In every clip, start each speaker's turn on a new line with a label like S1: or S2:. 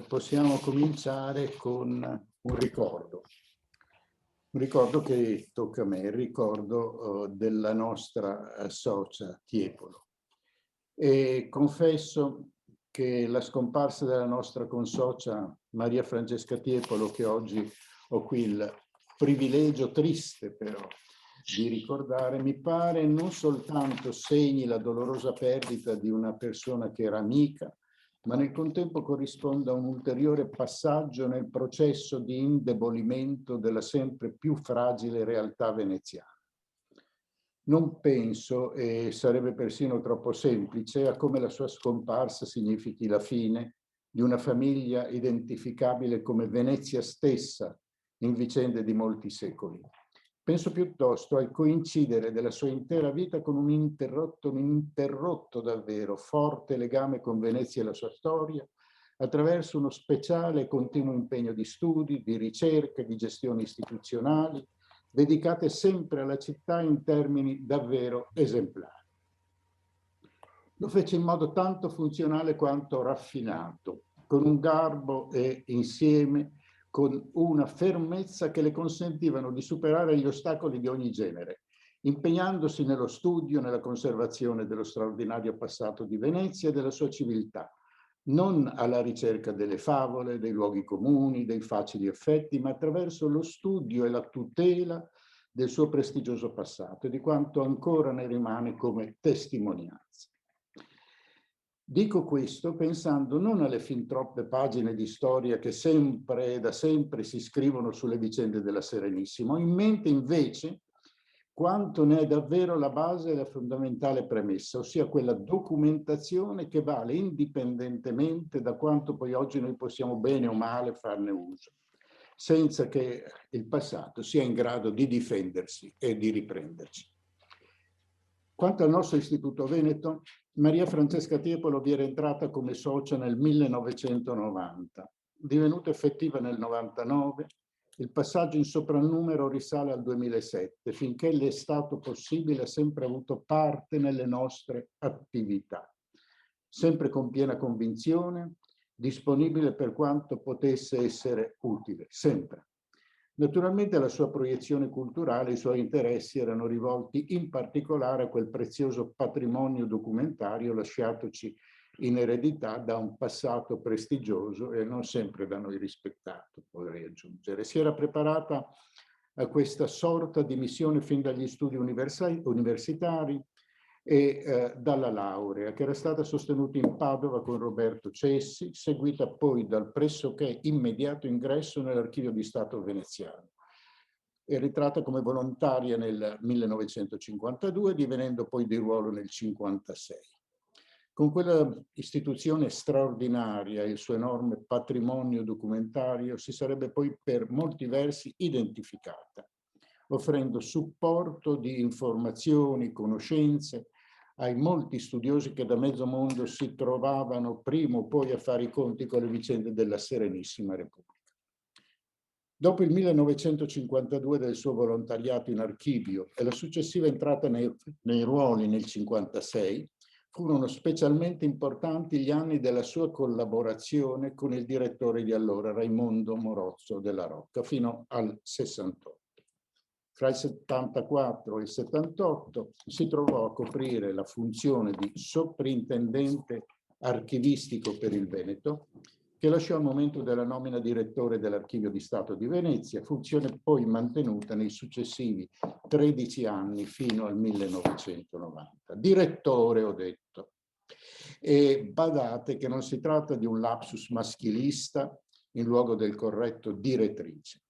S1: possiamo cominciare con un ricordo che tocca a me, il ricordo della nostra socia Tiepolo. E confesso che la scomparsa della nostra consocia Maria Francesca Tiepolo, che oggi ho qui il privilegio triste però di ricordare, mi pare non soltanto segni la dolorosa perdita di una persona che era amica, ma nel contempo corrisponda a un ulteriore passaggio nel processo di indebolimento della sempre più fragile realtà veneziana. Non penso, e sarebbe persino troppo semplice, a come la sua scomparsa significhi la fine di una famiglia identificabile come Venezia stessa in vicende di molti secoli. Penso piuttosto al coincidere della sua intera vita con un interrotto davvero forte legame con Venezia e la sua storia, attraverso uno speciale e continuo impegno di studi, di ricerca, di gestioni istituzionali, dedicate sempre alla città in termini davvero esemplari. Lo fece in modo tanto funzionale quanto raffinato, con un garbo e insieme con una fermezza che le consentivano di superare gli ostacoli di ogni genere, impegnandosi nello studio, nella conservazione dello straordinario passato di Venezia e della sua civiltà, non alla ricerca delle favole, dei luoghi comuni, dei facili effetti, ma attraverso lo studio e la tutela del suo prestigioso passato e di quanto ancora ne rimane come testimonianza. Dico questo pensando non alle fin troppe pagine di storia che sempre e da sempre si scrivono sulle vicende della Serenissima, ho in mente invece quanto ne è davvero la base e la fondamentale premessa, ossia quella documentazione che vale indipendentemente da quanto poi oggi noi possiamo bene o male farne uso, senza che il passato sia in grado di difendersi e di riprenderci. Quanto al nostro Istituto Veneto, Maria Francesca Tiepolo vi era entrata come socia nel 1990, divenuta effettiva nel 99. Il passaggio in soprannumero risale al 2007, finché le è stato possibile ha sempre avuto parte nelle nostre attività, sempre con piena convinzione, disponibile per quanto potesse essere utile, sempre. Naturalmente la sua proiezione culturale, i suoi interessi erano rivolti in particolare a quel prezioso patrimonio documentario lasciatoci in eredità da un passato prestigioso e non sempre da noi rispettato, potrei aggiungere. Si era preparata a questa sorta di missione fin dagli studi universitari e dalla laurea, che era stata sostenuta in Padova con Roberto Cessi, seguita poi dal pressoché immediato ingresso nell'Archivio di Stato veneziano. È ritratta come volontaria nel 1952, divenendo poi di ruolo nel 1956. Con quella istituzione straordinaria e il suo enorme patrimonio documentario si sarebbe poi per molti versi identificata, offrendo supporto di informazioni, conoscenze ai molti studiosi che da mezzo mondo si trovavano prima o poi a fare i conti con le vicende della Serenissima Repubblica. Dopo il 1952 del suo volontariato in archivio e la successiva entrata nei ruoli nel 1956, furono specialmente importanti gli anni della sua collaborazione con il direttore di allora, Raimondo Morozzo della Rocca, fino al 68. Fra il 74 e il 78 si trovò a coprire la funzione di soprintendente archivistico per il Veneto, che lasciò al momento della nomina direttore dell'Archivio di Stato di Venezia, funzione poi mantenuta nei successivi 13 anni fino al 1990. Direttore, ho detto. E badate che non si tratta di un lapsus maschilista in luogo del corretto direttrice.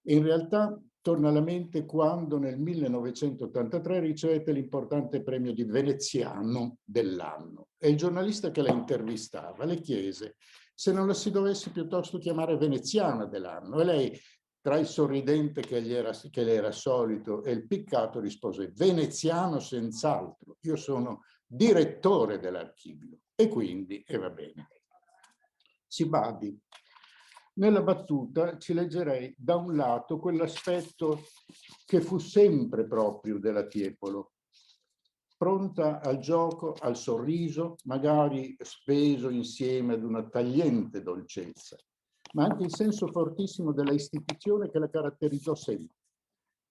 S1: In realtà torna alla mente quando nel 1983 ricevette l'importante premio di Veneziano dell'anno e il giornalista che la intervistava le chiese se non la si dovesse piuttosto chiamare Veneziana dell'anno e lei, tra il sorridente che le era solito e il piccato, rispose: veneziano senz'altro, io sono direttore dell'archivio e quindi, e va bene. Si badi. Nella battuta ci leggerei da un lato quell'aspetto che fu sempre proprio della Tiepolo, pronta al gioco, al sorriso, magari speso insieme ad una tagliente dolcezza, ma anche il senso fortissimo della istituzione che la caratterizzò sempre.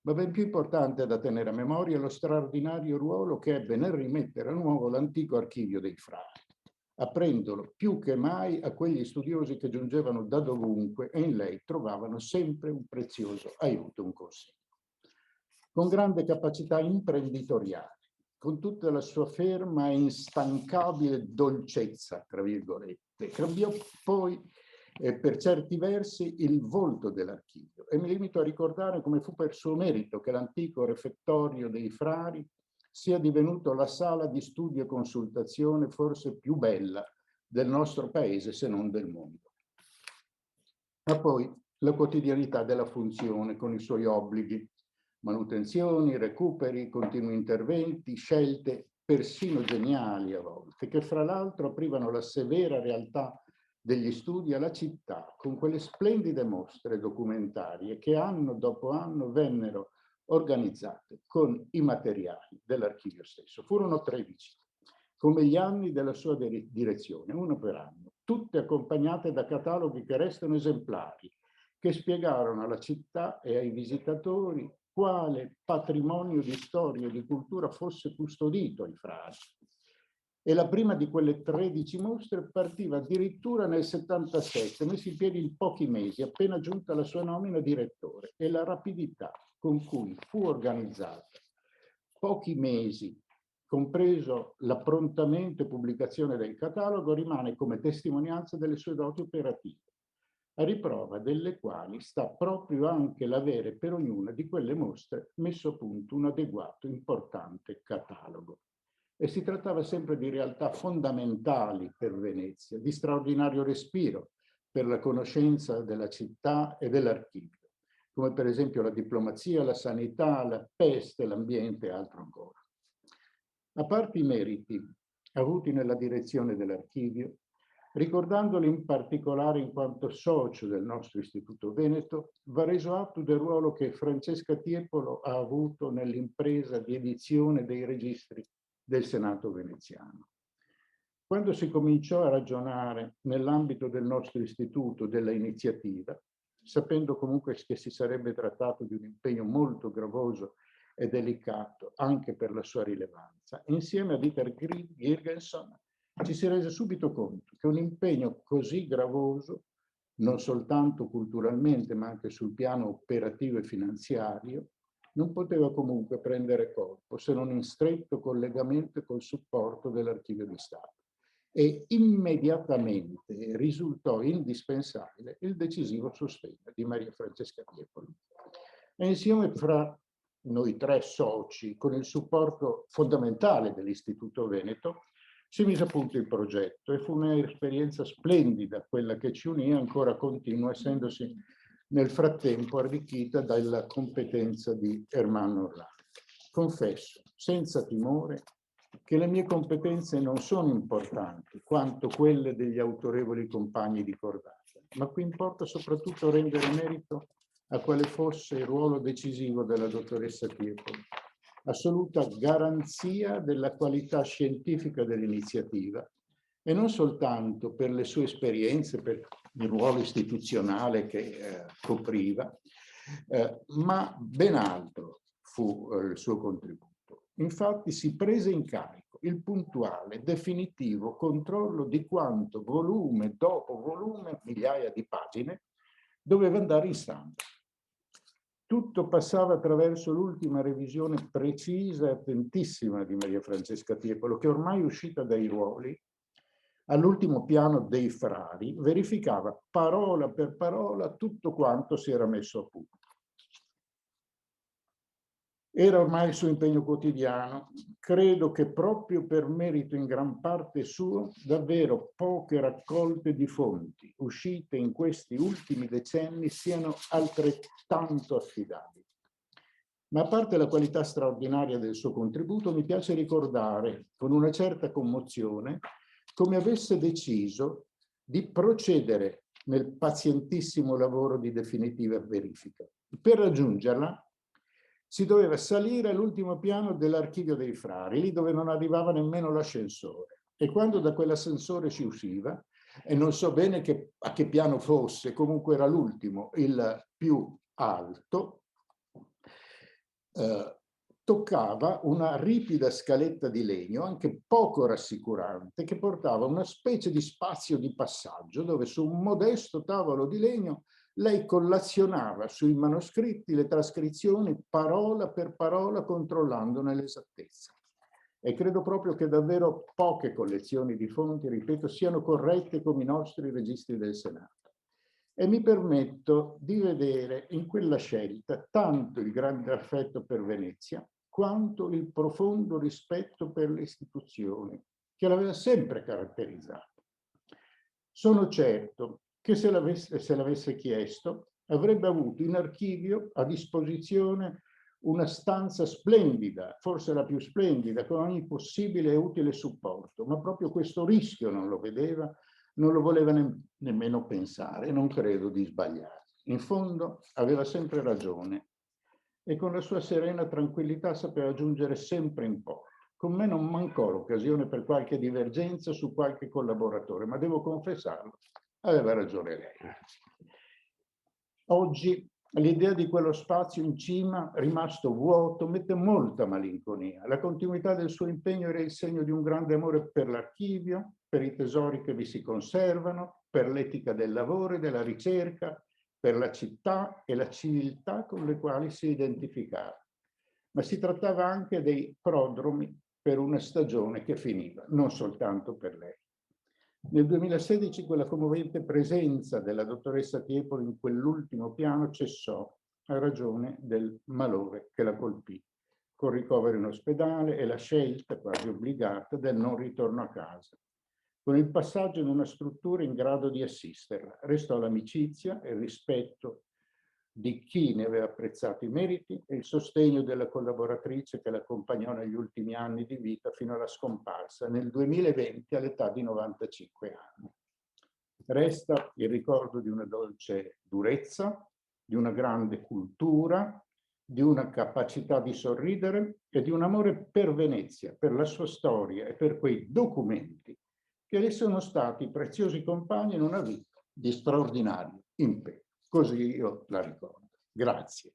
S1: Ma ben più importante da tenere a memoria è lo straordinario ruolo che ebbe nel rimettere a nuovo l'antico archivio dei frati, aprendolo più che mai a quegli studiosi che giungevano da dovunque e in lei trovavano sempre un prezioso aiuto, un consiglio. Con grande capacità imprenditoriale, con tutta la sua ferma e instancabile dolcezza, tra virgolette, cambiò poi per certi versi il volto dell'archivio, e mi limito a ricordare come fu per suo merito che l'antico refettorio dei frari sia divenuto la sala di studio e consultazione forse più bella del nostro paese, se non del mondo. Ma poi la quotidianità della funzione con i suoi obblighi, manutenzioni, recuperi, continui interventi, scelte persino geniali a volte, che fra l'altro aprivano la severa realtà degli studi alla città con quelle splendide mostre documentarie che anno dopo anno vennero organizzate con i materiali dell'archivio stesso. Furono 13, come gli anni della sua direzione, uno per anno, tutte accompagnate da cataloghi che restano esemplari, che spiegarono alla città e ai visitatori quale patrimonio di storia e di cultura fosse custodito ai frati. E la prima di quelle 13 mostre partiva addirittura nel 77, messa in piedi in pochi mesi, appena giunta la sua nomina direttore, e la rapidità con cui fu organizzata, pochi mesi, compreso l'approntamento e pubblicazione del catalogo, rimane come testimonianza delle sue doti operative, a riprova delle quali sta proprio anche l'avere per ognuna di quelle mostre messo a punto un adeguato, importante catalogo. E si trattava sempre di realtà fondamentali per Venezia, di straordinario respiro per la conoscenza della città e dell'archivio, come per esempio la diplomazia, la sanità, la peste, l'ambiente e altro ancora. A parte i meriti avuti nella direzione dell'archivio, ricordandolo in particolare in quanto socio del nostro Istituto Veneto, va reso atto del ruolo che Francesca Tiepolo ha avuto nell'impresa di edizione dei registri del Senato veneziano. Quando si cominciò a ragionare nell'ambito del nostro istituto della iniziativa, sapendo comunque che si sarebbe trattato di un impegno molto gravoso e delicato anche per la sua rilevanza, insieme a Dieter Girgenson ci si rese subito conto che un impegno così gravoso, non soltanto culturalmente ma anche sul piano operativo e finanziario, non poteva comunque prendere corpo se non in stretto collegamento col supporto dell'Archivio di Stato. E immediatamente risultò indispensabile il decisivo sostegno di Maria Francesca Tiepolo. E insieme fra noi 3 soci, con il supporto fondamentale dell'Istituto Veneto, si mise a punto il progetto e fu un'esperienza splendida quella che ci unì, ancora continua, essendosi nel frattempo arricchita dalla competenza di Ermanno Orlando. Confesso, senza timore, che le mie competenze non sono importanti quanto quelle degli autorevoli compagni di cordata, ma qui importa soprattutto rendere merito a quale fosse il ruolo decisivo della dottoressa Tiepolo, assoluta garanzia della qualità scientifica dell'iniziativa, e non soltanto per le sue esperienze, per il ruolo istituzionale che copriva, ma ben altro fu il suo contributo. Infatti si prese in carico il puntuale, definitivo controllo di quanto volume dopo volume, migliaia di pagine, doveva andare in stampa. Tutto passava attraverso l'ultima revisione precisa e attentissima di Maria Francesca Tiepolo, che ormai uscita dai ruoli, all'ultimo piano dei frari, verificava parola per parola tutto quanto si era messo a punto. Era ormai il suo impegno quotidiano. Credo che proprio per merito in gran parte suo, davvero poche raccolte di fonti uscite in questi ultimi decenni siano altrettanto affidabili. Ma a parte la qualità straordinaria del suo contributo, mi piace ricordare con una certa commozione come avesse deciso di procedere nel pazientissimo lavoro di definitiva verifica. Per raggiungerla si doveva salire all'ultimo piano dell'Archivio dei Frari, lì dove non arrivava nemmeno l'ascensore. E quando da quell'ascensore si usciva, e non so bene a che piano fosse, comunque era l'ultimo, il più alto, toccava una ripida scaletta di legno, anche poco rassicurante, che portava una specie di spazio di passaggio dove su un modesto tavolo di legno lei collazionava sui manoscritti le trascrizioni parola per parola, controllandone l'esattezza. E credo proprio che davvero poche collezioni di fonti, ripeto, siano corrette come i nostri registri del Senato. E mi permetto di vedere in quella scelta tanto il grande affetto per Venezia quanto il profondo rispetto per le istituzioni che l'aveva sempre caratterizzato. Sono certo che se l'avesse chiesto avrebbe avuto in archivio a disposizione una stanza splendida, forse la più splendida, con ogni possibile e utile supporto, ma proprio questo rischio non lo vedeva, non lo voleva nemmeno pensare, e non credo di sbagliare. In fondo aveva sempre ragione e con la sua serena tranquillità sapeva giungere sempre in porto. Con me non mancò l'occasione per qualche divergenza su qualche collaboratore, ma devo confessarlo, aveva ragione lei. Oggi l'idea di quello spazio in cima, rimasto vuoto, mette molta malinconia. La continuità del suo impegno era il segno di un grande amore per l'archivio, per i tesori che vi si conservano, per l'etica del lavoro e della ricerca, per la città e la civiltà con le quali si identificava. Ma si trattava anche dei prodromi per una stagione che finiva, non soltanto per lei. Nel 2016 quella commovente presenza della dottoressa Tiepolo in quell'ultimo piano cessò a ragione del malore che la colpì, col ricovero in ospedale e la scelta quasi obbligata del non ritorno a casa. Con il passaggio in una struttura in grado di assisterla, restò l'amicizia e il rispetto di chi ne aveva apprezzato i meriti e il sostegno della collaboratrice che l'accompagnò negli ultimi anni di vita fino alla scomparsa nel 2020 all'età di 95 anni. Resta il ricordo di una dolce durezza, di una grande cultura, di una capacità di sorridere e di un amore per Venezia, per la sua storia e per quei documenti che le sono stati preziosi compagni in una vita di straordinario impegno. Così io la ricordo. Grazie.